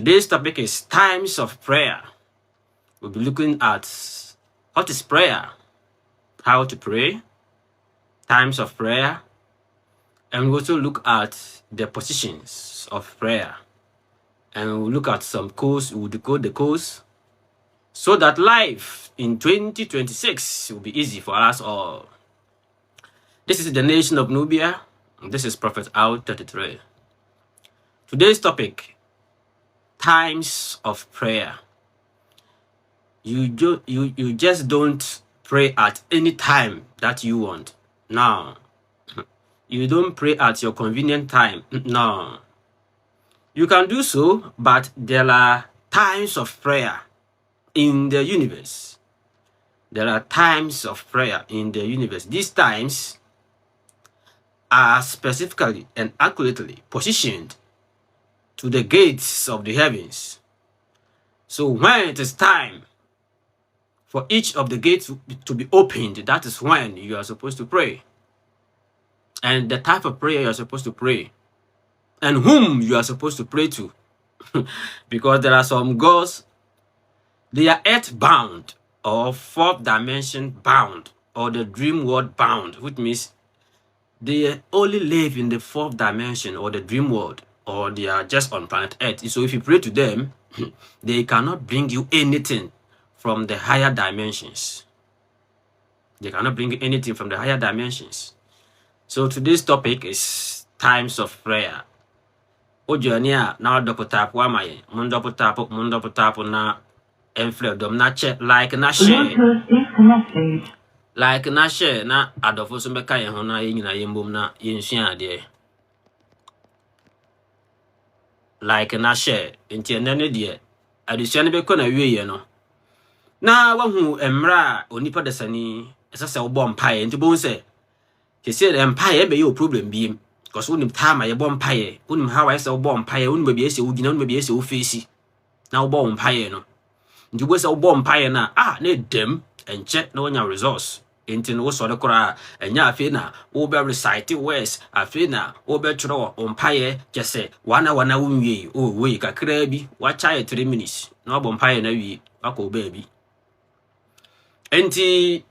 Today's topic is times of prayer. We'll be looking at what is prayer, how to pray, times of prayer, and we'll also look at the positions of prayer. And we'll look at some codes, we'll decode the codes, so that life in 2026 will be easy for us all. This is the nation of Nubia. This is Prophet Al 33. Today's topic, times of prayer. You just don't pray at any time that you want. No. You don't pray at your convenient time. No. You can do so, but there are times of prayer in the universe. There are times of prayer in the universe. These times are specifically and accurately positioned to the gates of the heavens. So when it is time for each of the gates to be opened, that is when you are supposed to pray. And the type of prayer you are supposed to pray, and whom you are supposed to pray to. Because there are some gods, they are earth-bound or fourth dimension bound or the dream world bound, which means they only live in the fourth dimension or the dream world, or they are just on planet Earth. So if you pray to them, they cannot bring you anything from the higher dimensions. They cannot bring you anything from the higher dimensions. So today's topic is times of prayer. Ojonia now double tap wamaye, mundopo tap na enfle dom na che like na share. Like na share na adofo so beka ye ho na yina yembom na yensua ade. Like na share enti enene de adesua ne beko na wiye no. Na wahu emra onipa desani esase wo bom pae enti bon se kese empire be your problem bi. Because when you time I bomb pie, when how I saw bomb pie, when maybe a would maybe a face. Now bomb pie no. You was a bomb pie na need them and check no your resource. Into no sort of cora and ya fina, over recite words, a fina, over throw on pie, just say 1 hour now we wake a crabby, watch I 3 minutes. No bomb pie na we, wako baby. Enti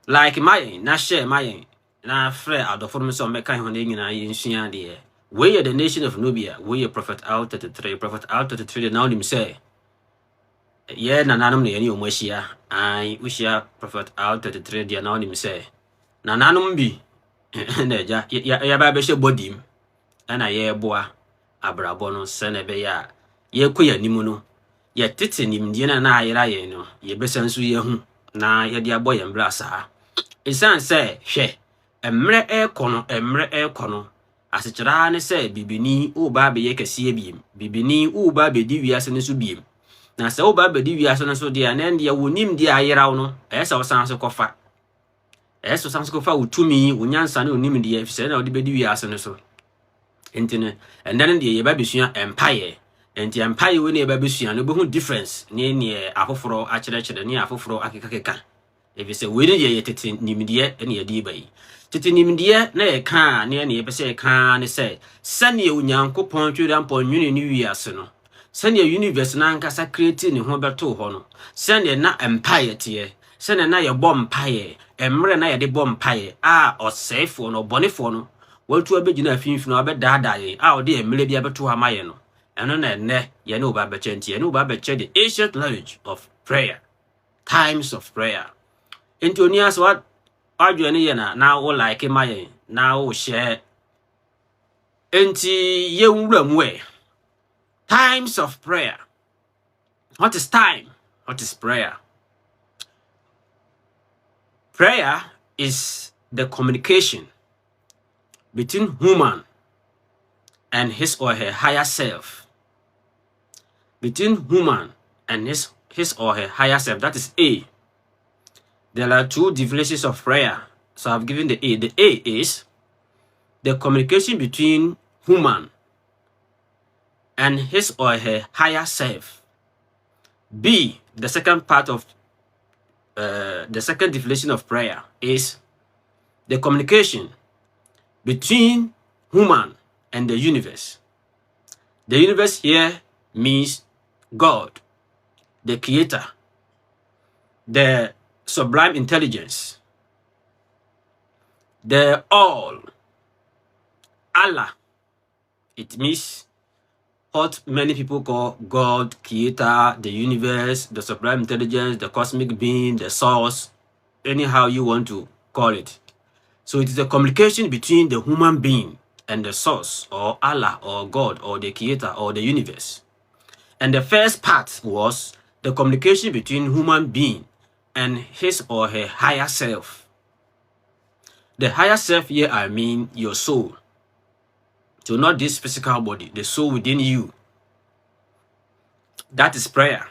like my na share my na frere adofo so meka ho na nyina yensua de we are the nation of Nubia, we are Prophet Al 33. Prophet Al 33 now him say ye nananom na yeni omahia ai ushia Prophet Al 33 de now him say nananom bi na ja ya ba be she bodim na ye boa abrabo no se na be ya ye koya nimu no ye tete nimdie na ayira ye no ye besansu ye hu na ye de aboye mbra saa isan say hwe emre ekono asechira ne se bibini o ba be ye kase biem bibini o ba be di wiase ne so biem na se o ba be di wiase ne so de na nde wonim de ayeraw no esa osan so kofa utumi onyansa ne onim de afise na odi be di wiase ne so entene enden de ye ba besua empire enti empire we ne ba besua no be hu difference ne afoforo akire ne afoforo akekakeka efise we ne ye tete nimdie ne ye di bai tete nimdie na ye ka ne ye pese ka ne se sane onyankopon tweda mpon nwene ne wiase no sane universe na nkasa create ne ho beto ho no sane na empire tie sane na ye bom empire emre na ye de bom empire osefo no bonefo no watu abegina afinfino abedada ye ode emre bia beto ha maye no eno na ne ye ne oba beche ntie ne oba beche the ancient language of prayer, times of prayer. Into near what adwene ye na wo like my na wo share enti ye nwuram we times of prayer. What is time? What is prayer? Prayer is the communication between human and his or her higher self. Between human and his or her higher self. That is A. There are two definitions of prayer. So I've given the A. The A is the communication between human and his or her higher self. B, the second part of the second definition of prayer is the communication between human and the universe. The universe here means God, the creator, the sublime intelligence, the all, Allah. It means what many people call God, creator, the universe, the sublime intelligence, the cosmic being, the source, anyhow you want to call it. So it is a communication between the human being and the source, or Allah, or God, or the creator, or the universe. And the first part was the communication between human being and his or her higher self. The higher self here, I mean your soul. So not this physical body, the soul within you. That is prayer.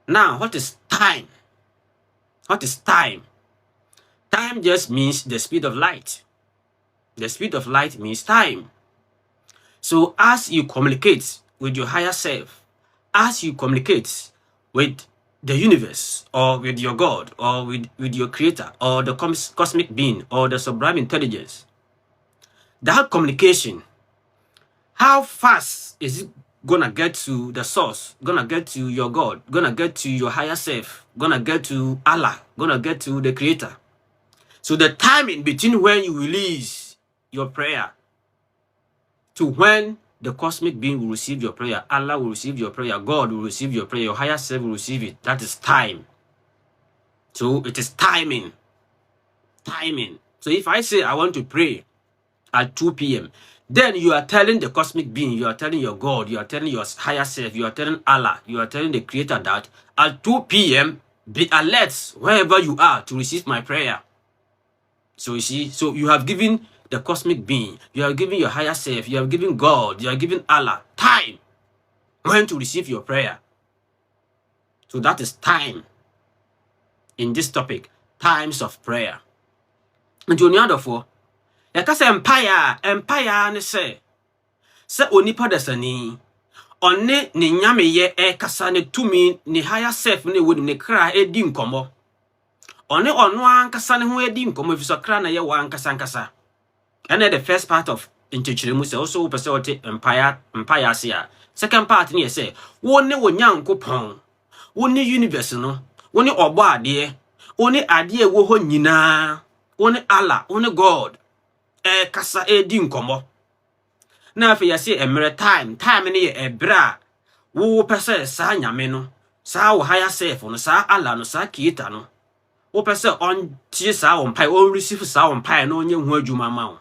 Now, what is time? What is time? Time just means the speed of light. The speed of light means time. So as you communicate with your higher self, as you communicate with the universe, or with your God, or with your creator, or the cosmic being, or the sublime intelligence, that communication, how fast is it gonna get to the source, gonna get to your God, gonna get to your higher self, gonna get to Allah, gonna get to the creator? So the timing between when you release your prayer to when the cosmic being will receive your prayer, Allah will receive your prayer, God will receive your prayer, your higher self will receive it. That is time. So it is timing. Timing. So if I say I want to pray at 2 p.m., then you are telling the cosmic being, you are telling your God, you are telling your higher self, you are telling Allah, you are telling the creator that at 2 p.m., be alert wherever you are to receive my prayer. So you see, so you have given the cosmic being, you have given your higher self, you have given God, you have given Allah time when to receive your prayer. So that is time in this topic, times of prayer. And you know for empire ne se onipa dasani one ne nyame ye kasa ne tumi ne higher self ne woni ne kra edi nkomo one ono ankasa ne ho edi nkomo fi so kra na ye wa ankasa. And then the first part of inchichiremu say also person wote empire sia. Second part ne say woni wonyankopon, woni universe no, woni obo ade, woni ade wo ho nyina, woni Allah, woni God. Kasa edi nkomo. Na afi yase emere time ne ye ebra wo pese sa nyame no, sa wo higher self no, sa Allah no, sa creator no. Wo pese on tie sa on pai, on receive sa on pai no onye hu adwuma ma wo.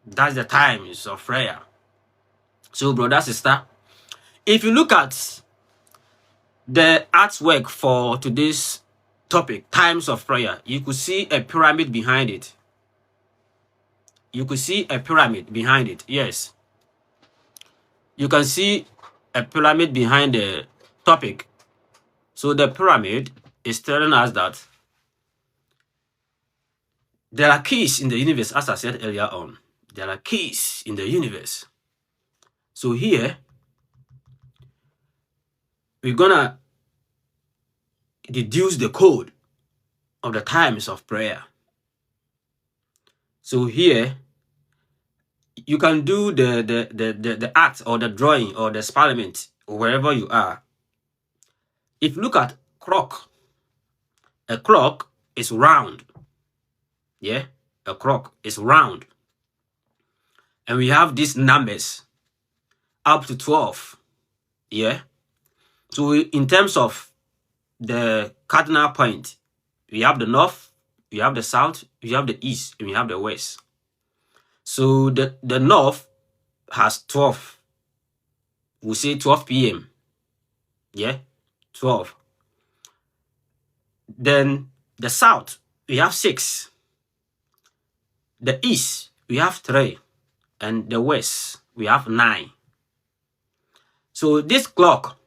That's the times of prayer. So brother, sister, if you look at the artwork for today's topic, times of prayer, you could see a pyramid behind it. You could see a pyramid behind it. Yes. You can see a pyramid behind the topic. So the pyramid is telling us that there are keys in the universe, as I said earlier on. There are keys in the universe. So here, we're gonna deduce the code of the times of prayer. So here, you can do the act or the drawing or the experiment wherever you are. If you look at clock, a clock is round. Yeah, a clock is round. And we have these numbers up to 12. Yeah. So in terms of the cardinal point, we have the north, we have the south, we have the east, and we have the west. So the north has 12. We say 12 p.m. Yeah, 12. Then the south, we have 6. The east, we have 3. And the west, we have 9. So this clock,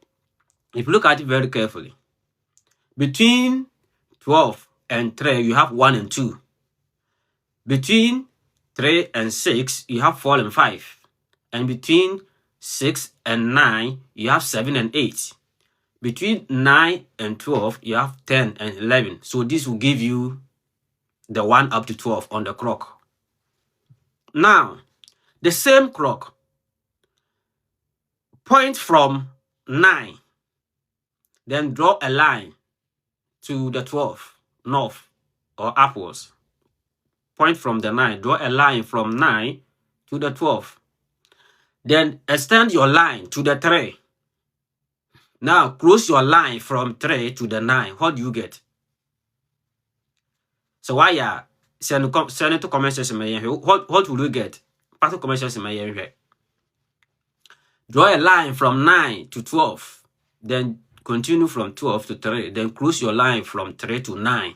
if you look at it very carefully, between 12 and 3, you have 1 and 2. Between 3 and 6, you have 4 and 5. And between 6 and 9, you have 7 and 8. Between 9 and 12, you have 10 and 11. So this will give you the 1 up to 12 on the clock. Now, the same clock point from 9, then draw a line to the 12, north or upwards. Point from the 9, draw a line from 9 to the 12. Then extend your line to the 3. Now close your line from 3 to the 9. What do you get? So why ya send to comment section? What will you get? Part of comment section. Draw a line from 9 to 12. Then continue from 12 to 3. Then close your line from 3 to 9.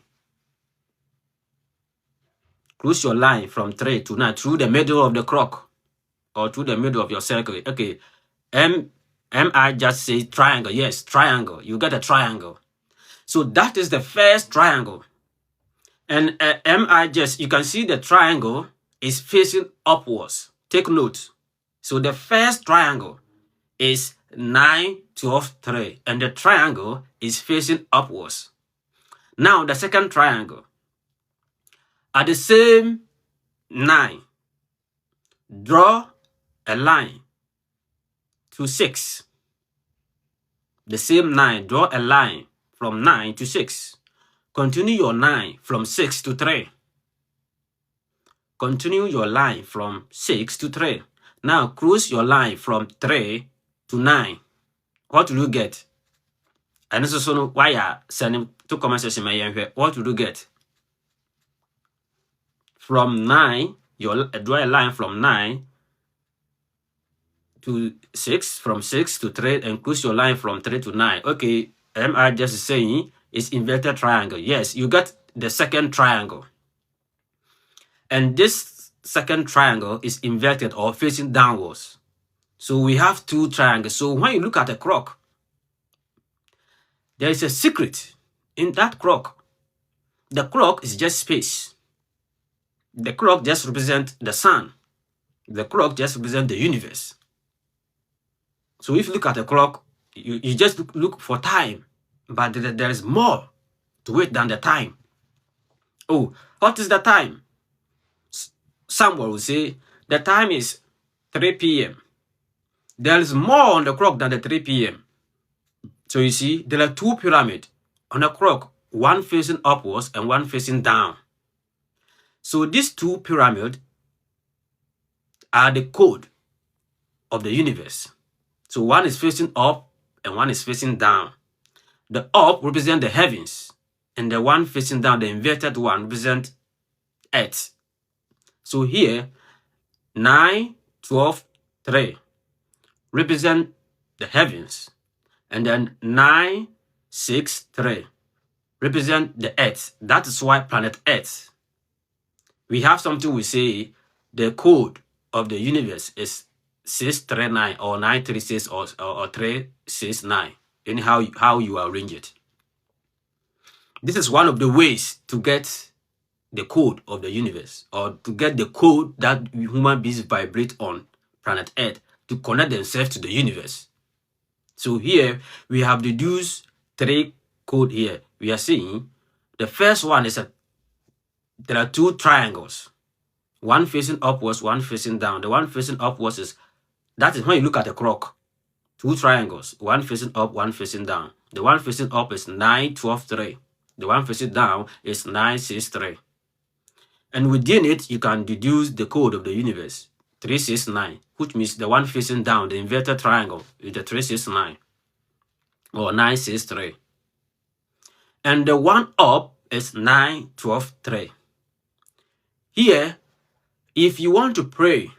Close your line from 3 to 9 through the middle of the clock or through the middle of your circle. Okay. I just say triangle. Yes, triangle. You get a triangle. So that is the first triangle. And you can see the triangle is facing upwards. Take note. So the first triangle is 9, 12, 3. And the triangle is facing upwards. Now the second triangle. At the same 9, draw a line to 6. The same 9, draw a line from 9 to 6. Continue your line from 6 to 3. Continue your line from 6 to 3. Now close your line from 3 to 9. What will you get? And this is why I send to comment section. What will you get? From 9, you draw a line from 9 to 6, from 6 to 3, and close your line from 3 to 9. Okay, am I just saying it's inverted triangle? Yes, you got the second triangle. And this second triangle is inverted or facing downwards. So we have two triangles. So when you look at a clock, there is a secret in that clock. The clock is just space. The clock just represents the sun. The clock just represents the universe. So if you look at a clock, you just look for time. But there is more to it than the time. Oh, what is the time? Someone will say the time is 3 p.m. There is more on the clock than the 3 p.m. So you see, there are two pyramids on the clock, one facing upwards and one facing down. So these two pyramids are the code of the universe. So one is facing up and one is facing down. The up represents the heavens, and the one facing down, the inverted one, represents earth. So here, 9, 12, 3 represent the heavens, and then 9, 6, 3 represent the earth. That is why planet Earth. We have something we say the code of the universe is 639 or 936 or 369. Anyhow, how you arrange it. This is one of the ways to get the code of the universe, or to get the code that human beings vibrate on planet Earth to connect themselves to the universe. So here we have deduced 3 code here. We are seeing the first one is there are 2 triangles, one facing upwards, one facing down. The one facing upwards that is when you look at the clock. 2 triangles, one facing up, one facing down. The one facing up is 9, 12, 3. The one facing down is 9, 6, 3. And within it, you can deduce the code of the universe, 369, which means the one facing down, the inverted triangle, is the 369 or 9, 6, 3. And the one up is 9, 12, 3. Here, if you want to pray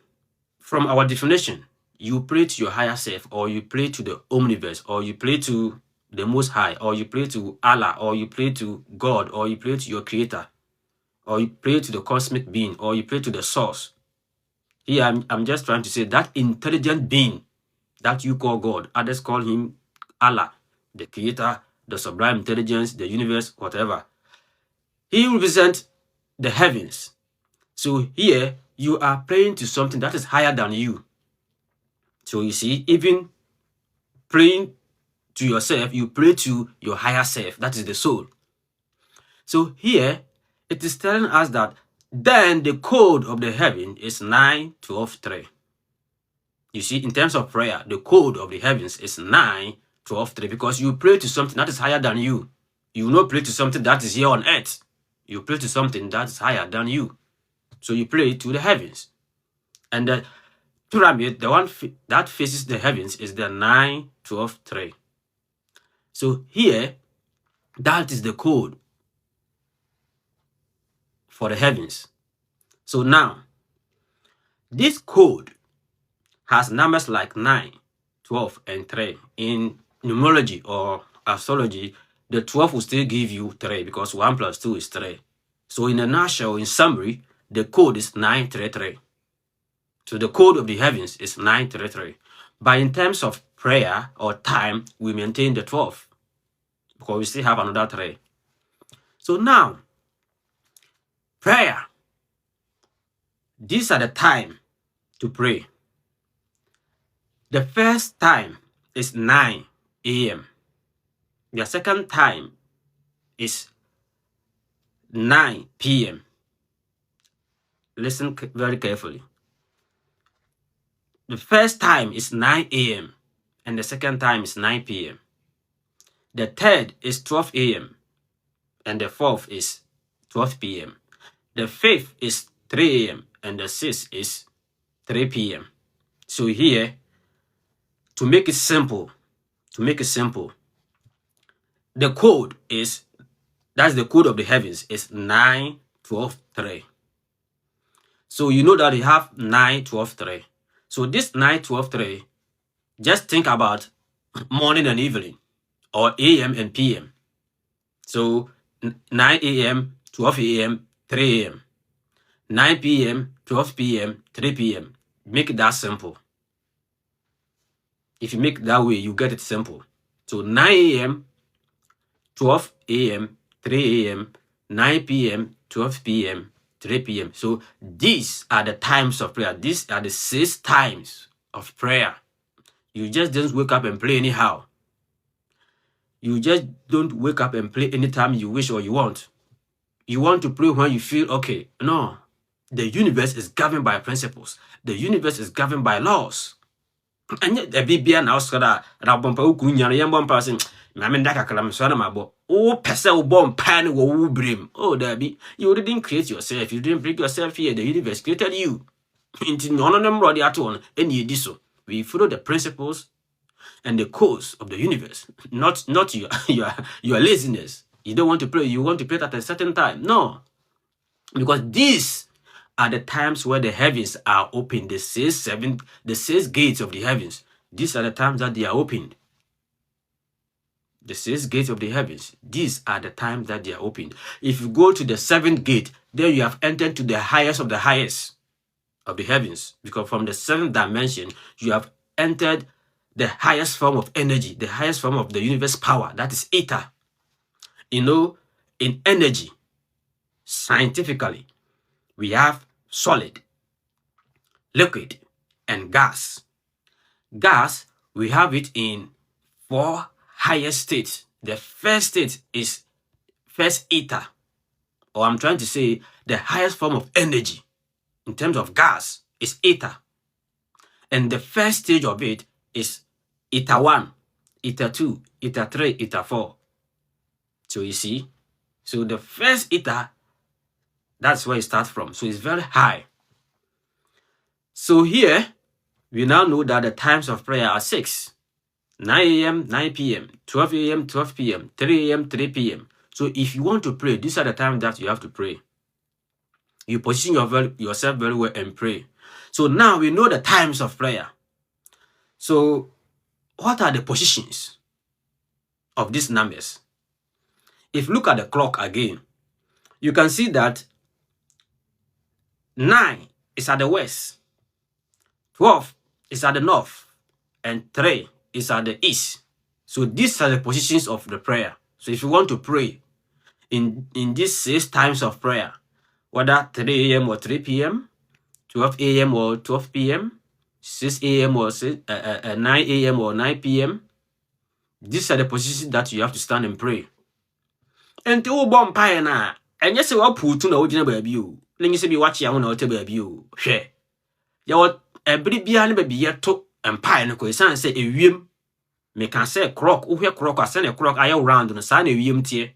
from our definition, you pray to your higher self, or you pray to the omniverse, or you pray to the Most High, or you pray to Allah, or you pray to God, or you pray to your Creator, or you pray to the cosmic being, or you pray to the source. Here, I'm just trying to say that intelligent being that you call God, others call him Allah, the Creator, the sublime intelligence, the universe, whatever. He represents the heavens. So here, you are praying to something that is higher than you. So you see, even praying to yourself, you pray to your higher self, that is the soul. So here, it is telling us that then the code of the heaven is 9, 12, 3. You see, in terms of prayer, the code of the heavens is 9, 12, 3, because you pray to something that is higher than you. You will not pray to something that is here on earth. You pray to something that is higher than you. So you pray to the heavens. And the pyramid, the one that faces the heavens, is the 9, 12, 3. So here, that is the code for the heavens. So now, this code has numbers like 9, 12, and 3. In numerology or astrology, the 12 will still give you 3 because 1 plus 2 is 3. So in a nutshell, in summary, the code is 933. So the code of the heavens is 933. But in terms of prayer or time, we maintain the 12 because we still have another 3. So now, prayer. These are the time to pray. The first time is 9 a.m. The second time is 9 p.m. Listen very carefully. The first time is 9 a.m. and the second time is 9 p.m. The third is 12 a.m. and the fourth is 12 p.m. The fifth is 3 a.m. and the sixth is 3 p.m. So here, to make it simple, the code is, that's the code of the heavens, is 9, 12, 3. So you know that you have 9, 12, 3. So this 9, 12, 3, just think about morning and evening, or a.m. and p.m. So 9 a.m., 12 a.m., 3 a.m. 9 p.m., 12 p.m., 3 p.m. Make it that simple. If you make it that way, you get it simple. So 9 a.m., 12 a.m., 3 a.m., 9 p.m., 12 p.m., 3 p.m. So these are the times of prayer. These are the 6 times of prayer. You just don't wake up and pray anyhow. You just don't wake up and pray anytime you wish or you want. You want to pray when you feel okay. No. The universe is governed by principles. The universe is governed by laws. And yet, the Bibia now said that Rabompa Ukunya, young bomb person, Mamendaka Kalamsana, oh, Pesa bomb pan or brim. Oh, Debbie, you didn't create yourself. You didn't bring yourself here. The universe created you. Into none of them body at all. And you did so. We follow the principles and the codes of the universe, not your laziness. You don't want to pray. You want to pray at a certain time. No. Because these are the times where the heavens are opened. The 6 gates of the heavens. These are the times that they are opened. The 6 gates of the heavens. These are the times that they are opened. If you go to the 7th gate, then you have entered to the highest of the highest of the heavens. Because from the 7th dimension, you have entered the highest form of energy, the highest form of the universe power. That is ether. You know, in energy, scientifically, we have solid, liquid, and gas. Gas, we have it in 4 higher states. The first state is first ether, or I'm trying to say the highest form of energy in terms of gas is ether. And the first stage of it is ether 1, ether 2, ether 3, ether 4. So you see, so the first ether, that's where it starts from. So it's very high. So here, we now know that the times of prayer are 6. 9 a.m., 9 p.m., 12 a.m., 12 p.m., 3 a.m., 3 p.m. So if you want to pray, these are the times that you have to pray. You position yourself very well and pray. So now we know the times of prayer. So what are the positions of these numbers? If you look at the clock again, you can see that 9 is at the west, 12 is at the north, and 3 is at the east. So these are the positions of the prayer. So if you want to pray in these 6 times of prayer, whether 3 a.m. or 3 p.m., 12 a.m. or 12 p.m., 6 a.m. or 9 a.m. or 9 p.m., these are the positions that you have to stand and pray. And to bomb pie na, and yes, I put to know baby. Let me see me watch young or baby. Share. You what a pretty behind baby yet took and pie and say a whim. Me can say clock, uhe clock, I send a clock, I round on a sign of UMT.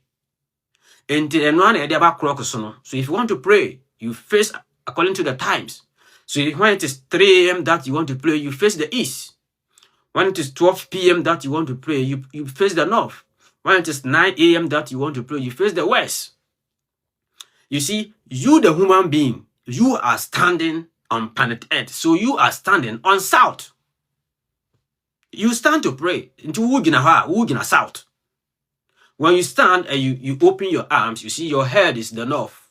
And the one about clock so if you want to pray, you face according to the times. So when it is 3 a.m. that you want to pray, you face the east. When it is 12 p.m. that you want to pray, you face the north. When it is 9 a.m. that you want to pray, you face the west. You see, you the human being, you are standing on planet Earth. So you are standing on south. You stand to pray into Wugina south. When you stand and you open your arms, you see your head is the north.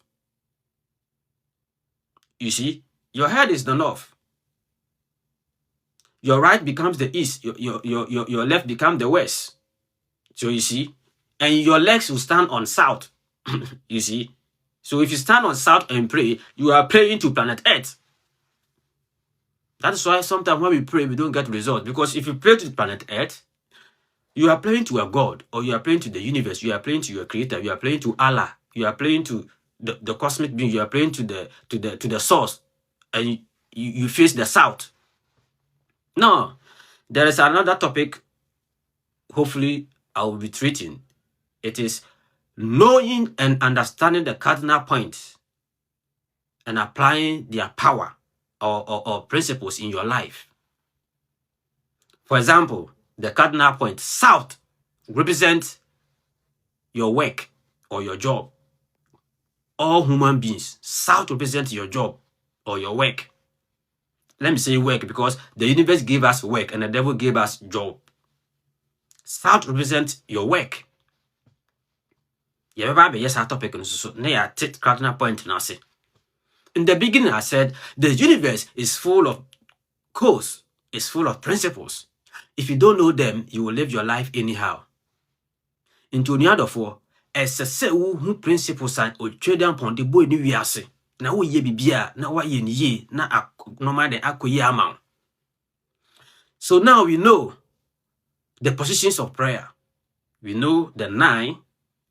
You see, your head is the north. Your right becomes the east. Your left becomes the west. So you see, and your legs will stand on south. You see. So if you stand on south and pray, you are praying to planet Earth. That is why sometimes when we pray, we don't get results. Because if you pray to planet Earth, you are praying to a God, or you are praying to the universe, you are praying to your creator, you are praying to Allah, you are praying to the cosmic being, you are praying to the source, and you face the south. Now, there is another topic, hopefully I will be treating. It is knowing and understanding the cardinal points and applying their power or principles in your life. For example, the cardinal point, south, represents your work or your job. All human beings, south represents your job or your work. Let me say work because the universe gave us work and the devil gave us job. South represents your work. Yes, our topic so near cardinal point now. In the beginning, I said the universe is full of codes, is full of principles. If you don't know them, you will live your life anyhow. Into the other four, as a say who principles are or trade upon the boy new year. Now we ye bibia, now why ye na no matter akoye amount. So now we know the positions of prayer. We know the 9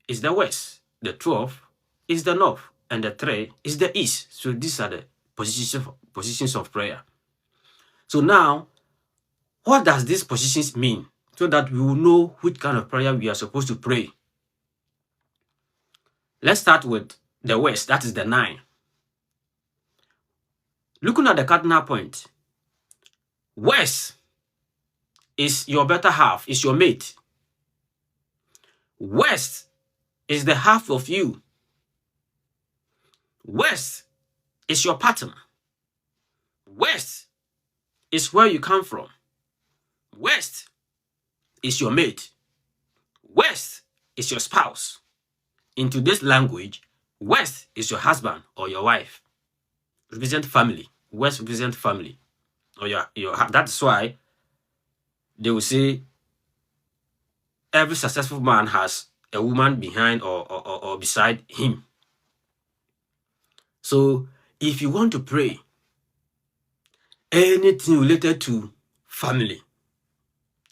is the west, the 12 is the north, and the 3 is the east. So these are the positions of prayer. So now, what does these positions mean? So that we will know which kind of prayer we are supposed to pray. Let's start with the west, that is the 9. Looking at the cardinal point, west is your better half, is your mate. West is the half of you. West is your partner. West is where you come from. West is your mate. West is your spouse. In today's language, West is your husband or your wife. Represent family. West represent family. Or your that's why they will say every successful man has a woman behind or beside him. So if you want to pray, anything related to family,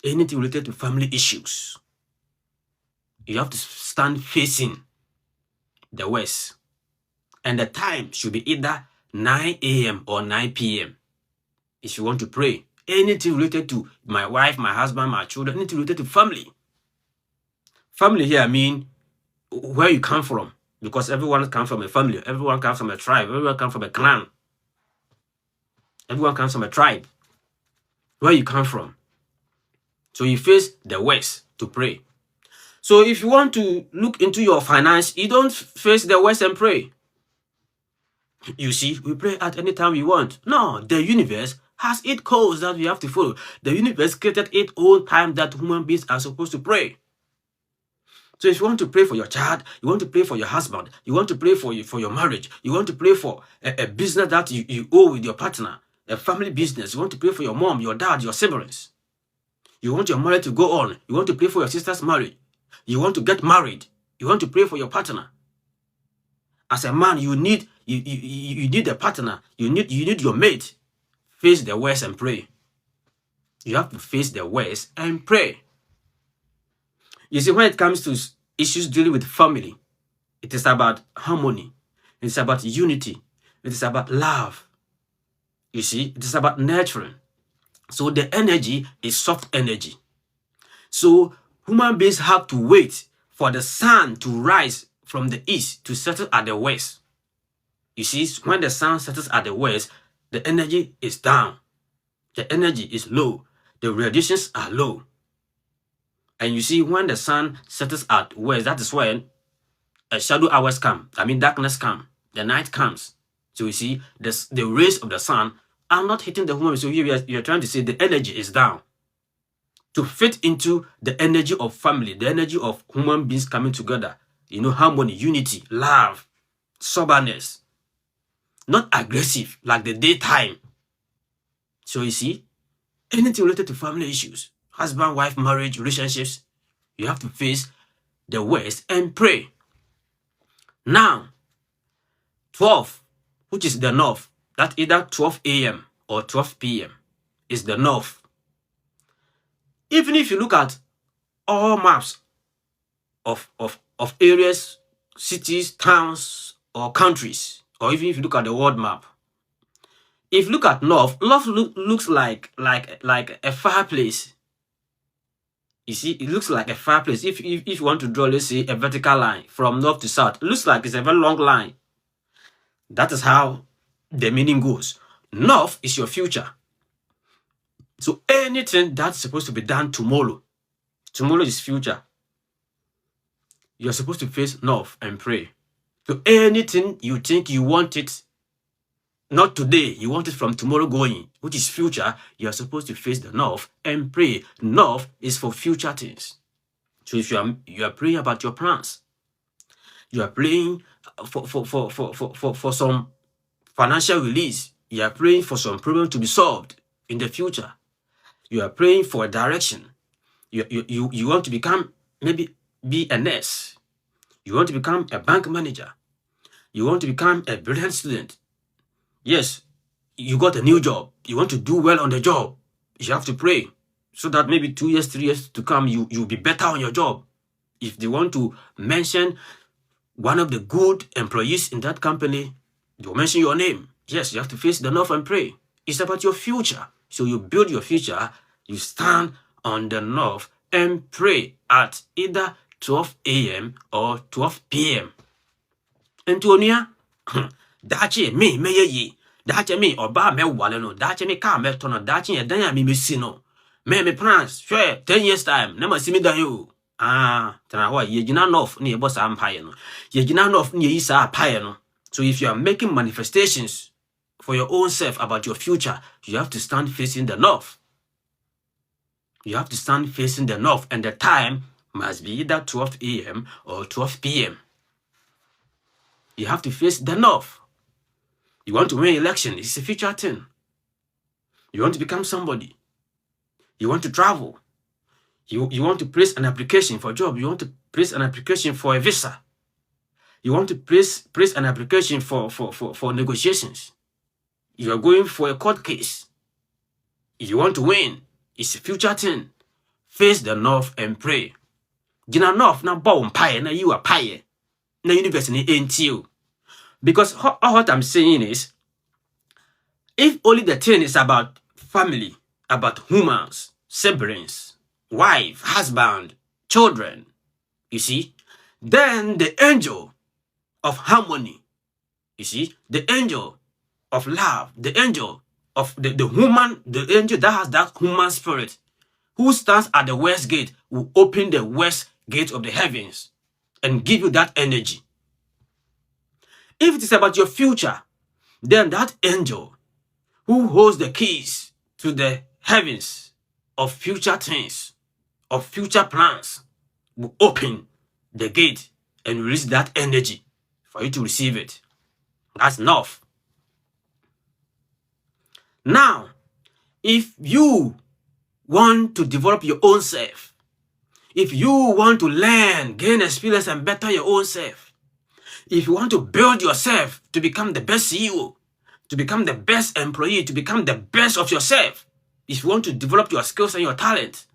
anything related to family issues, you have to stand facing the west. And the time should be either 9 a.m. or 9 p.m. if you want to pray. Anything related to my wife, my husband, my children, anything related to family. Family here, I mean, where you come from. Because everyone comes from a family. Everyone comes from a tribe. Everyone comes from a clan. Everyone comes from a tribe. Where you come from. So you face the west to pray. So if you want to look into your finance, you don't face the west and pray. You see, we pray at any time we want. No, the universe has its codes that we have to follow. The universe created its own time that human beings are supposed to pray. So if you want to pray for your child, you want to pray for your husband, you want to pray for your marriage, you want to pray for a business that you owe with your partner, a family business, you want to pray for your mom, your dad, your siblings. You want your marriage to go on. You want to pray for your sister's marriage. You want to get married. You want to pray for your partner. As a man, you need a partner. You need your mate. Face the west and pray. You have to face the west and pray. You see, when it comes to issues dealing with family, it is about harmony. It is about unity. It is about love. You see, it is about nurturing. So the energy is soft energy. So human beings have to wait for the sun to rise from the east to settle at the west. You see, when the sun settles at the west, the energy is down. The energy is low. The radiations are low. And you see, when the sun settles at west, that is when shadow hours come. I mean, darkness come. The night comes. So you see, the rays of the sun are not hitting the human. So you're trying to say the energy is down. To fit into the energy of family, the energy of human beings coming together, you know, harmony, unity, love, soberness, not aggressive like the daytime. So you see, anything related to family issues, husband, wife, marriage, relationships, you have to face the west and pray. Now, 12, which is the north, that either 12 a.m. or 12 p.m. is the north. Even if you look at all maps of areas, cities, towns, or countries, or even if you look at the world map, if you look at north looks like a fireplace. You see, it looks like a fireplace. If you want to draw, let's say, a vertical line from north to south, it looks like it's a very long line. That is how the meaning goes. North is your future. So anything that's supposed to be done tomorrow is future. You're supposed to face north and pray. So anything you think you want it, not today, you want it from tomorrow going, which is future, you're supposed to face the north and pray. North is for future things. So if you are praying about your plans, you are praying for some financial release, you are praying for some problem to be solved in the future, you are praying for a direction, you want to become, maybe be a nurse, you want to become a bank manager, you want to become a brilliant student. Yes, you got a new job, you want to do well on the job, you have to pray so that maybe 2 years, 3 years to come, you'll be better on your job. If they want to mention one of the good employees in that company, they'll mention your name. Yes, you have to face the north and pray. It's about your future. So you build your future, you stand on the north and pray at either 12 a.m. or 12 p.m. Antonia, dache me ye. Dache me oba me wale no. Dache me ka me tono. Dache ye danya me si no. Me plans. Sure, 10 years time. Nema si me da yo. Tana wa ye gina north ni ye boss empire no. Ye gina north ni ye isa empire no. So if you are making manifestations for your own self about your future, you have to stand facing the north. You have to stand facing the north, and the time must be either 12 a.m. or 12 p.m. You have to face the north. You want to win election, it's a future thing. You want to become somebody. You want to travel. You want to place an application for a job. You want to place an application for a visa. You want to place an application for negotiations. You are going for a court case. If you want to win, it's a future thing. Face the north and pray. Gina north na bow pie na you are pie. Na university ain't you. Because what I'm saying is, if only the thing is about family, about humans, siblings, wife, husband, children, you see, then the angel of harmony, you see, the angel of love, the angel of the angel that has that human spirit, who stands at the west gate, will open the west gate of the heavens and give you that energy. If it is about your future, then that angel who holds the keys to the heavens of future things, of future plans, will open the gate and release that energy for you to receive it. That's enough. Now, if you want to develop your own self, if you want to learn, gain experience, and better your own self, if you want to build yourself to become the best CEO, to become the best employee, to become the best of yourself, if you want to develop your skills and your talent,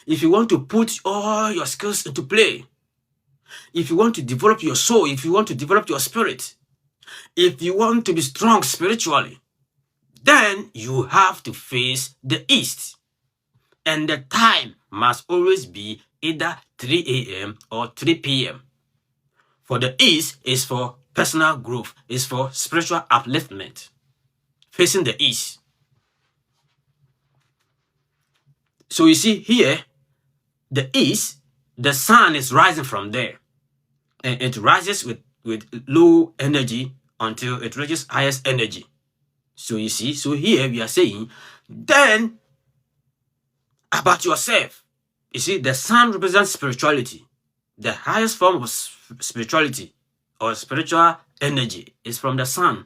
if you want to put all your skills into play, if you want to develop your soul, if you want to develop your spirit, if you want to be strong spiritually, then you have to face the east. And the time must always be either 3 a.m. or 3 p.m. For the east is for personal growth, is for spiritual upliftment. Facing the east. So you see here, the east, the sun is rising from there. And it rises with low energy until it reaches highest energy. So you see, so here we are saying, then about yourself. You see, the sun represents spirituality. The highest form of spirituality or spiritual energy is from the sun.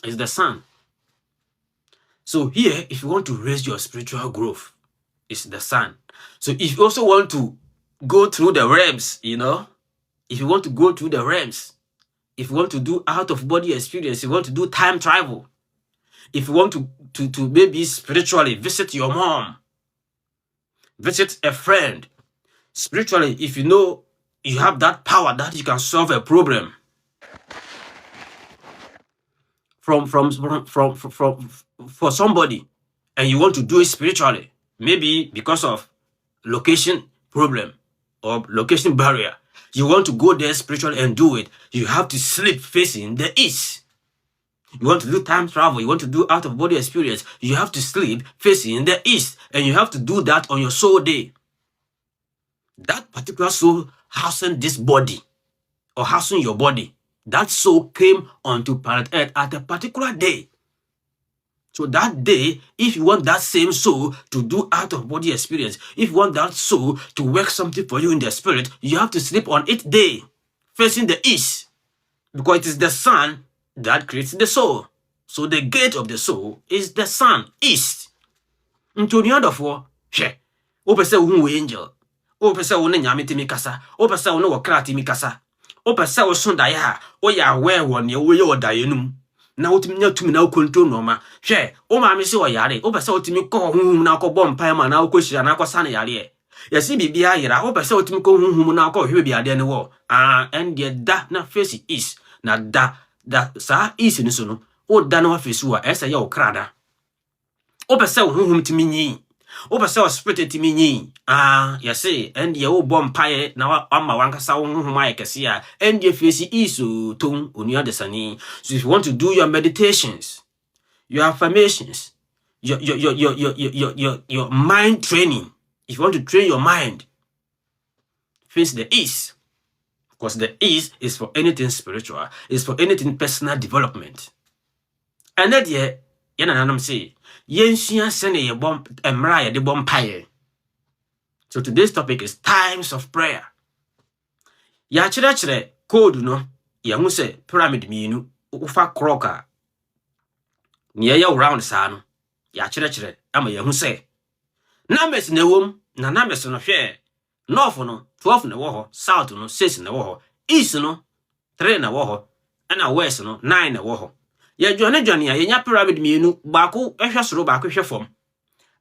It's the sun. So here, if you want to raise your spiritual growth, it's the sun. So if you also want to go through the realms, you know, if you want to go through the realms, if you want to do out-of-body experience, if you want to do time travel, if you want to maybe spiritually visit your mom, visit a friend, spiritually, if you know you have that power that you can solve a problem for somebody, and you want to do it spiritually, maybe because of location problem or location barrier, you want to go there spiritually and do it, you have to sleep facing the east. You want to do time travel, you want to do out-of-body experience, you have to sleep facing the east, and you have to do that on your soul day. That particular soul housing this body, or housing your body, that soul came onto planet Earth at a particular day. So that day, if you want that same soul to do out-of-body experience, if you want that soul to work something for you in the spirit, you have to sleep on its day, facing the east. Because it is the sun that creates the soul. So the gate of the soul is the sun, east. Into the other four, open say angel, open say nyame timi kasa, open say wakra timi kasa, open say sondaya, oya where one ye we or dayenum. Na utimi nya tumi na control no ma. O ma me se o yare, open say utimi ko hunhum na ko bom pa ma na ko hira na ko sane yare. Yesi bibia yira, open say utimi ko hunhum na ko hwe bia de ne wo. And ye da na face is na da sa is ni so no. O da na face wo esa ye o krada. Open say hunhum timi nyi. Open say spirit timi nyi. Yesi and ye o bom pa ye na ama wankasa hunhum aye kese a and ye face is tong onua de sani. So if you want to do your meditations, your affirmations, your mind training, if you want to train your mind, face the east. Because the east is for anything spiritual, is for anything personal development. And that ye nanam say, yensua sene ye bom emra ye de bom paye. So today's topic is times of prayer. Ya chire code no, ya hu se pyramid mienu, ufa kroka. Ni ya round sa no, ya chire ama ya hu se. Numbers na wom, na numbers no hwe. North no 12 na wo ho, south no 6 na wo ho, east no 3 na wo ho, and west no 9 na wo ho. Ya dwane ya nya pyramid mienu, baako ehwe soro baako hwe fom.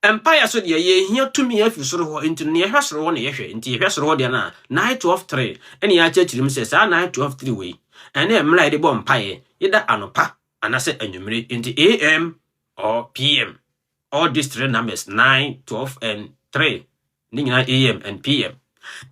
Empire so de ye hia tumi afi soro ho into ne hwe soro ho ne ye hwe into hwe soro ho de na 9 12 3 ene ya chachirim se sa 9 12 3 we ene emla de bo mpaye ida anopa anase anwumre into am or pm. All these three numbers 9 12 and 3 ni nyina am and pm.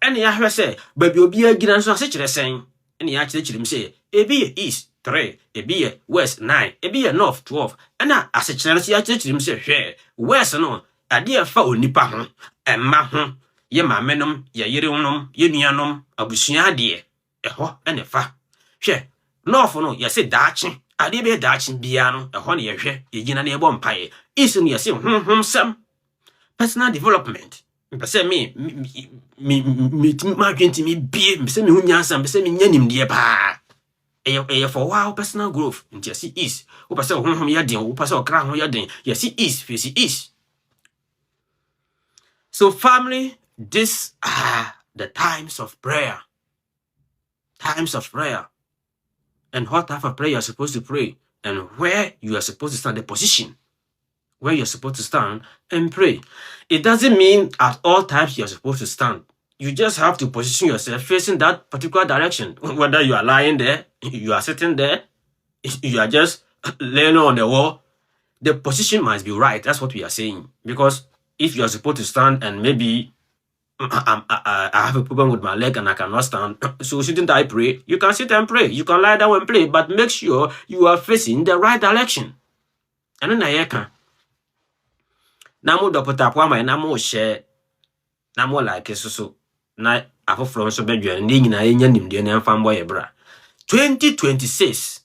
Ene ya hwe se babi obi agina so ase kire sen ene ya chachirim se ebi east 3, ebi west 9, ebi north 12. Ana asechire se ya chachirim se hwe west no ade fa onipa ho emma ho ye mamenom ye yerenom ye nuanom abusua ade eho ene fa hwe north no ye se daachi ade be daachi bia no eho ne ye hwe ye gina na ebo mpaye east no ye se honhom sam personal development mpese me ma kwenti me bie mpese me hu nyansa mpese me nyanim de pa for wow personal growth into see east o pese honhom ya den o pese okra ho ya den you see east face east. So family, these are the times of prayer. Times of prayer. And what type of prayer you're supposed to pray, and where you are supposed to stand, the position where you're supposed to stand and pray. It doesn't mean at all times you're supposed to stand. You just have to position yourself facing that particular direction. Whether you are lying there, you are sitting there, you are just laying on the wall, the position must be right. That's what we are saying. Because if you are supposed to stand and maybe I have a problem with my leg and I cannot stand, so shouldn't I pray? You can sit and pray. You can lie down and pray, but make sure you are facing the right direction. And then I can. Now, Dr. Pwama, and I'm share. Now, like so. Na afoforo nso bedwa ne nyina enya nimde ne mfa mboye bra. 2026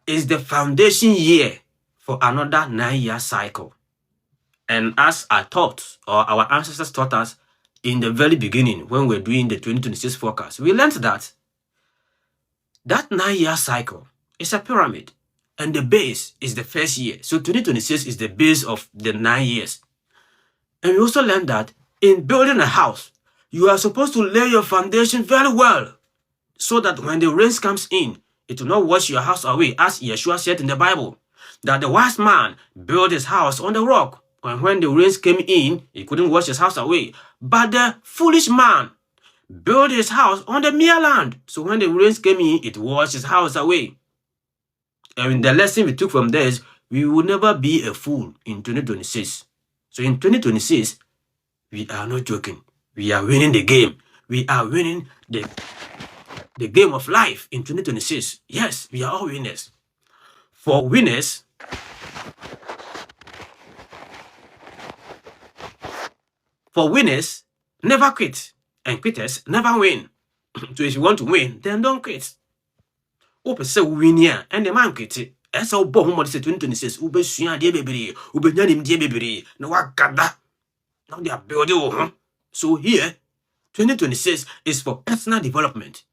is the foundation year for another 9-year cycle. And as I taught, or our ancestors taught us in the very beginning when we were doing the 2026 forecast, we learned that 9-year cycle is a pyramid, and the base is the first year. So 2026 is the base of the 9 years. And we also learned that in building a house, you are supposed to lay your foundation very well, so that when the rains comes in, it will not wash your house away, as Yeshua said in the Bible, that the wise man built his house on the rock. And when the rains came in, he couldn't wash his house away. But the foolish man built his house on the mere land. So when the rains came in, it washed his house away. And the lesson we took from there is we will never be a fool in 2026. So in 2026, we are not joking. We are winning the game. We are winning the game of life in 2026. Yes, we are all winners. For winners, never quit. And quitters never win. So if you want to win, then don't quit. Open say win here, and the man quit it. As our bomb what 2026, Ube Suya de Baby, Ube Nanim de Baby, no Wakada. Now they are building. So here, 2026 is for personal development.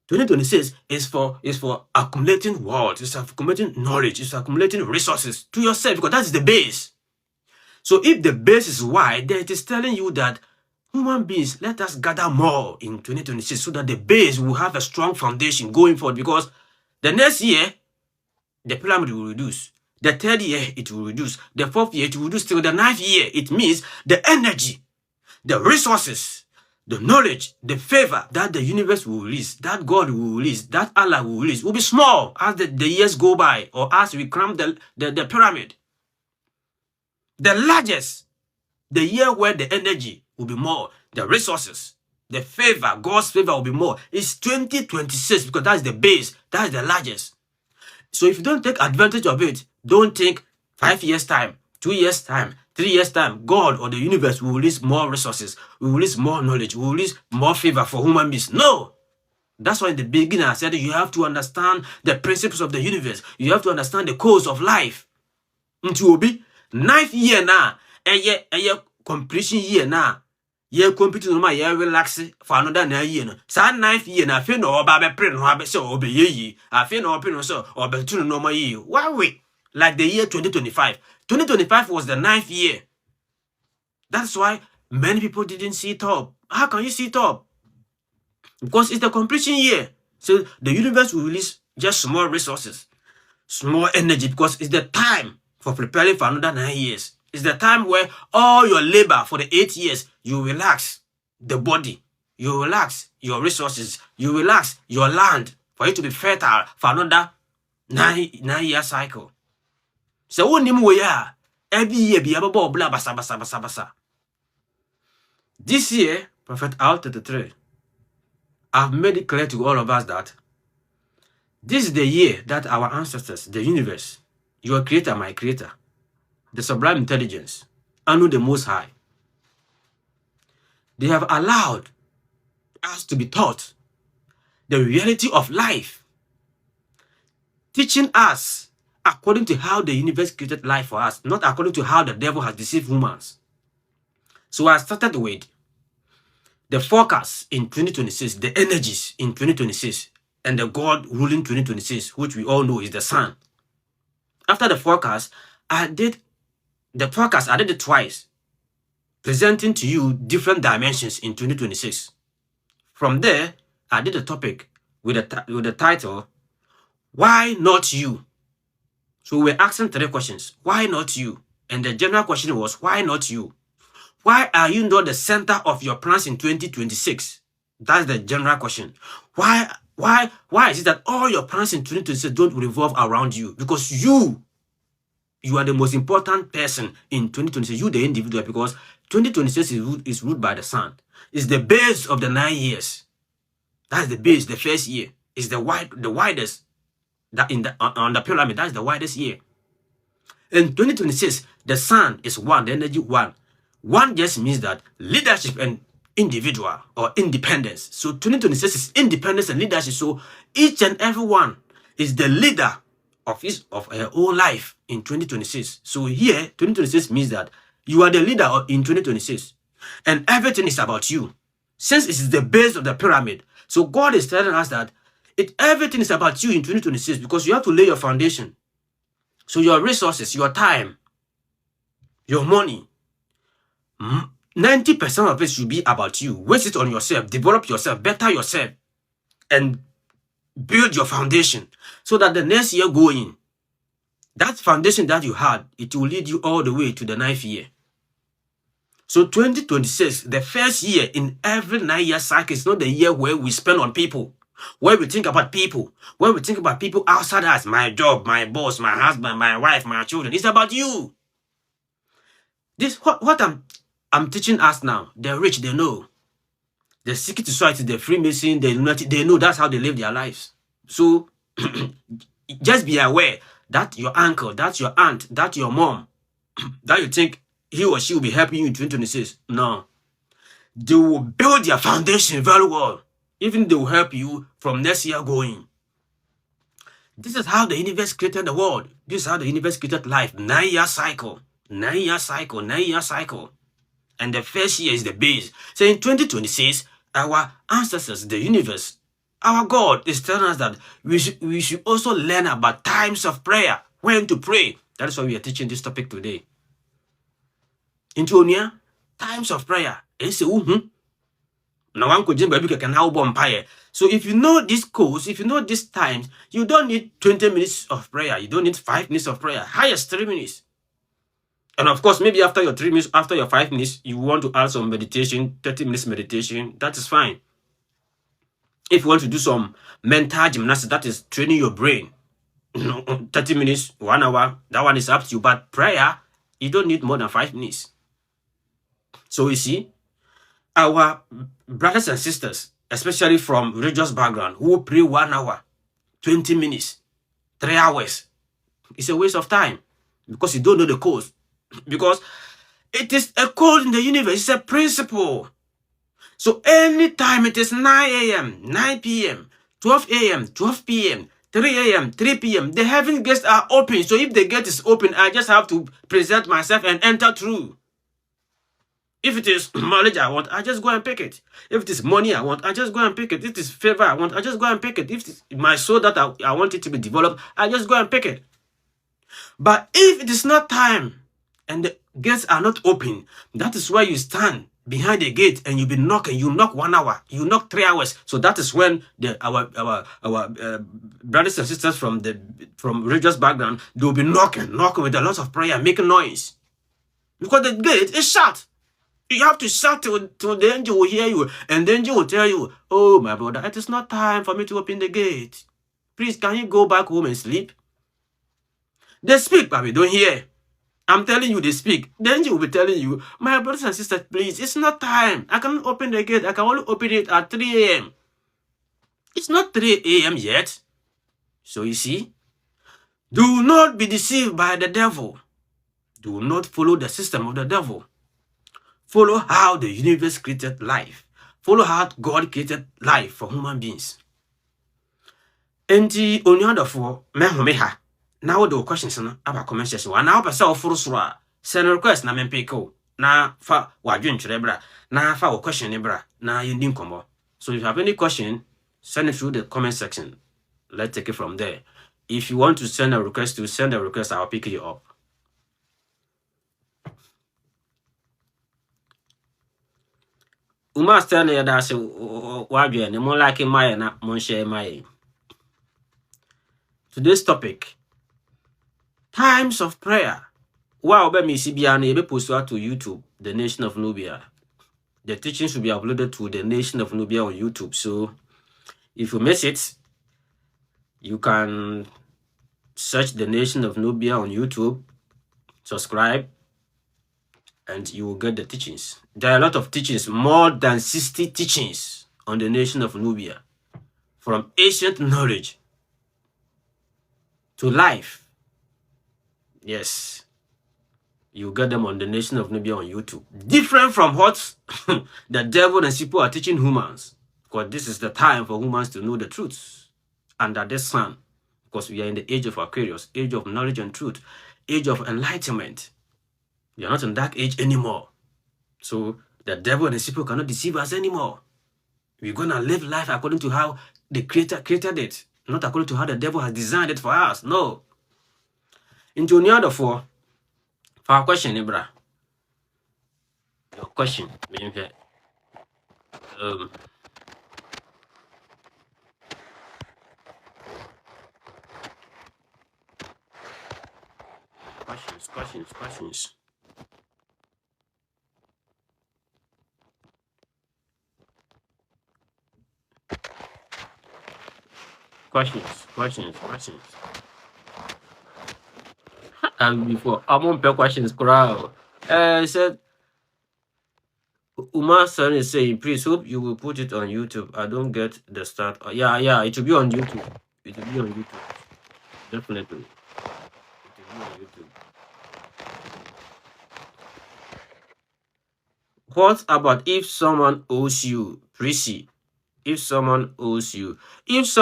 2026 is for accumulating wealth, it's accumulating knowledge, it's accumulating resources to yourself, because that's the base. So if the base is wide, then it is telling you that human beings, let us gather more in 2026 so that the base will have a strong foundation going forward, because the next year, the pyramid will reduce. The third year, it will reduce. The fourth year, it will reduce till the 9th year. It means the energy, the resources, the knowledge, the favor that the universe will release, that God will release, that Allah will release, will be small as the years go by, or as we climb the pyramid. The largest, the year where the energy will be more, the resources, the favor, God's favor will be more, is 2026, because that's the base, that's the largest. So if you don't take advantage of it, don't think 5 years time, 2 years time, 3 years time, God or the universe will release more resources, will release more knowledge, will release more favor for human beings. No! That's why in the beginning I said you have to understand the principles of the universe. You have to understand the course of life. Into Obi, 9th year now, a completion year now. Ye computer no ma ye relax for another 9 year no. Sa 9th year na fe no oba be pray no ha be say obe ye. Afi no ope no so obe tu no ma ye. Why we? Like the year 2025. 2025 was the 9th year. That's why many people didn't see it up. How can you see it up? Because it's the completion year. So the universe will release just small resources, small energy, because it's the time for preparing for another 9 years. It's the time where all your labor for the 8 years, you relax the body, you relax your resources, you relax your land for it to be fertile for another 9-year cycle. So every year be able blah basa. This year, Prophet Al-33, I've made it clear to all of us that this is the year that our ancestors, the universe, your creator, my creator, the sublime intelligence, Anu the Most High, they have allowed us to be taught the reality of life, teaching us according to how the universe created life for us, not according to how the devil has deceived humans. So I started with the forecast in 2026, the energies in 2026, and the God ruling 2026, which we all know is the sun. After the forecast, I did it twice, presenting to you different dimensions in 2026. From there, I did a topic with the title, Why Not You? So we're asking 3 questions. Why not you? And the general question was, why not you? Why are you not the center of your plans in 2026? That's the general question. Why is it that all your plans in 2026 don't revolve around you? Because you You are the most important person in 2026. You, the individual, because 2026 is ruled by the sun. It's the base of the 9 years. That's the base, the first year. It's the widest that on the pyramid. That's the widest year. In 2026, the sun is one, the energy one. One just means that leadership and individual or independence. So 2026 is independence and leadership. So each and every one is the leader of his of her own life in 2026. So here, 2026 means that you are the leader in 2026. And everything is about you. Since it is the base of the pyramid. So God is telling us that everything is about you in 2026 because you have to lay your foundation. So your resources, your time, your money, 90% of it should be about you. Waste it on yourself, develop yourself, better yourself, and build your foundation so that the next year going, that foundation that you had, it will lead you all the way to the 9th year. So 2026, the first year in every 9-year cycle, is not the year where we spend on people, where we think about people, where we think about people outside us, my job, my boss, my husband, my wife, my children. It's about you. This what I'm teaching us now. The rich, they know. The secret society, the Freemason, the Illuminati, they know that's how they live their lives. So just be aware that your uncle, that's your aunt, that's your mom, that you think he or she will be helping you in 2026. No. They will build their foundation very well. Even they will help you from next year going. This is how the universe created the world. This is how the universe created life. 9-year cycle. 9-year cycle. 9-year cycle. And the first year is the base. So in 2026, our ancestors, the universe, our God is telling us that we should also learn about times of prayer. When to pray. That is why we are teaching this topic today. Into Onia, times of prayer. So if you know this course, if you know these times, you don't need 20 minutes of prayer. You don't need 5 minutes of prayer. Highest 3 minutes. And of course, maybe after your 3 minutes, after your 5 minutes, you want to add some meditation, 30 minutes meditation. That is fine. If you want to do some mental gymnastics, that is training your brain. 30 minutes, 1 hour, that one is up to you. But prayer, you don't need more than 5 minutes. So you see, our brothers and sisters, especially from religious background, who pray 1 hour, 20 minutes, 3 hours, it's a waste of time because you don't know the cause. Because it is a code in the universe, it's a principle. So anytime it is 9 a.m., 9 p.m., 12 a.m., 12 p.m., 3 a.m., 3 p.m., the heaven gates are open. So if the gate is open, I just have to present myself and enter through. If it is knowledge I want, I just go and pick it. If it is money I want, I just go and pick it. If it is favor I want, I just go and pick it. If it is my soul that I want it to be developed, I just go and pick it. But if it is not time and the gates are not open, that is where you stand behind the gate and you be knocking. You knock 1 hour, you knock 3 hours. So that is when our brothers and sisters from religious background, they will be knocking with a lot of prayer, making noise, because the gate is shut. You have to shout till the angel will hear you, and the angel will tell you, "Oh, my brother, it is not time for me to open the gate. Please, can you go back home and sleep?" They speak, but we don't hear. I'm telling you, they speak. The angel will be telling you, "My brothers and sisters, please, it's not time. I can't open the gate. I can only open it at 3 a.m. It's not 3 a.m. yet." So you see, do not be deceived by the devil. Do not follow the system of the devil. Follow how the universe created life. Follow how God created life for human beings. Enti onyadofo mehomeha. Now the questions about comment section. And now person oforo soro send request na mempeko na fa wadwenkyere bra na fa question bra na yendi nkomo. So if you have any question, send it through the comment section. Let's take it from there. If you want to send a request, I'll pick you up. Uma stand there that say wadwe ne mo like my na mo share my. Today's topic, times of prayer. Wow, be me CBN ebe post to YouTube, The Nation of Nubia. The teaching should be uploaded to The Nation of Nubia on YouTube. So if you miss it, you can search The Nation of Nubia on YouTube Subscribe and you will get the teachings. There are a lot of teachings, more than 60 teachings on the nation of Nubia, from ancient knowledge to life. Yes, you get them on the nation of Nubia on YouTube. Different from what the devil and people are teaching humans, because this is the time for humans to know the truth under the sun, because we are in the age of Aquarius, age of knowledge and truth, age of enlightenment. We are not in that age anymore. So the devil and his people cannot deceive us anymore. We're going to live life according to how the Creator created it, not according to how the devil has designed it for us. No. Into the other four, for our question, Ibra. Your question. Questions. And before I'm on questions, crowd. Said Umar son is saying, please hope you will put it on YouTube. I don't get the start. Yeah, it will be on YouTube. Definitely. It will be on YouTube. What about if someone owes you, Prissy? If someone owes you, it's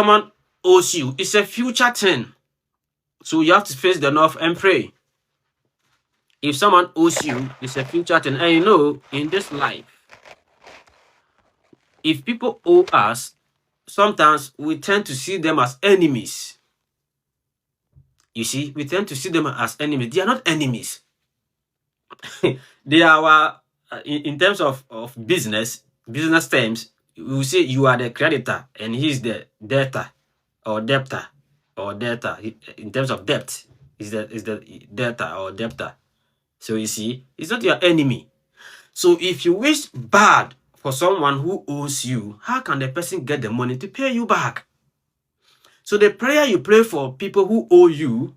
a future thing. So you have to face the north and pray. If someone owes you, it's a future thing. And you know, in this life, if people owe us, sometimes we tend to see them as enemies. You see, we tend to see them as enemies. They are not enemies. They are in terms of business terms, we will say you are the creditor and he is the debtor. In terms of debt, is the debtor or debtor. So you see, it's not your enemy. So if you wish bad for someone who owes you, how can the person get the money to pay you back? So the prayer you pray for people who owe you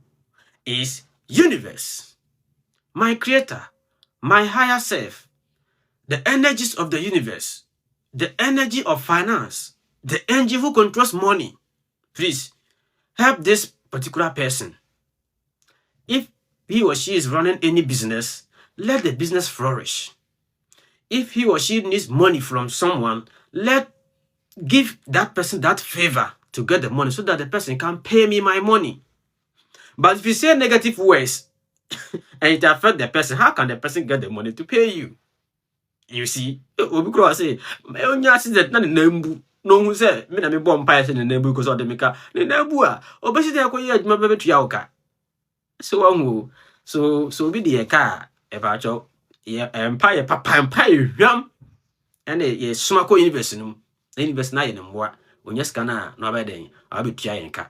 is, universe, my creator, my higher self, the energies of the universe, the energy of finance, the energy who controls money, please help this particular person. If he or she is running any business, let the business flourish. If he or she needs money from someone, give that person that favor to get the money so that the person can pay me my money. But if you say negative words and it affects the person, how can the person get the money to pay you? You see, Obi say, "Onya accident na nembu." No who say, "Me na me bomb pie say nembu because of the meka." Ne nembu a, obesi dey akoye adwuma be betua oka. So wangu, so bi dey ka e ba cho, ye empire papa empire hwam. And ye suma ko university no. University na ye nemboa. Onya sika na no abeden, abetua yenka.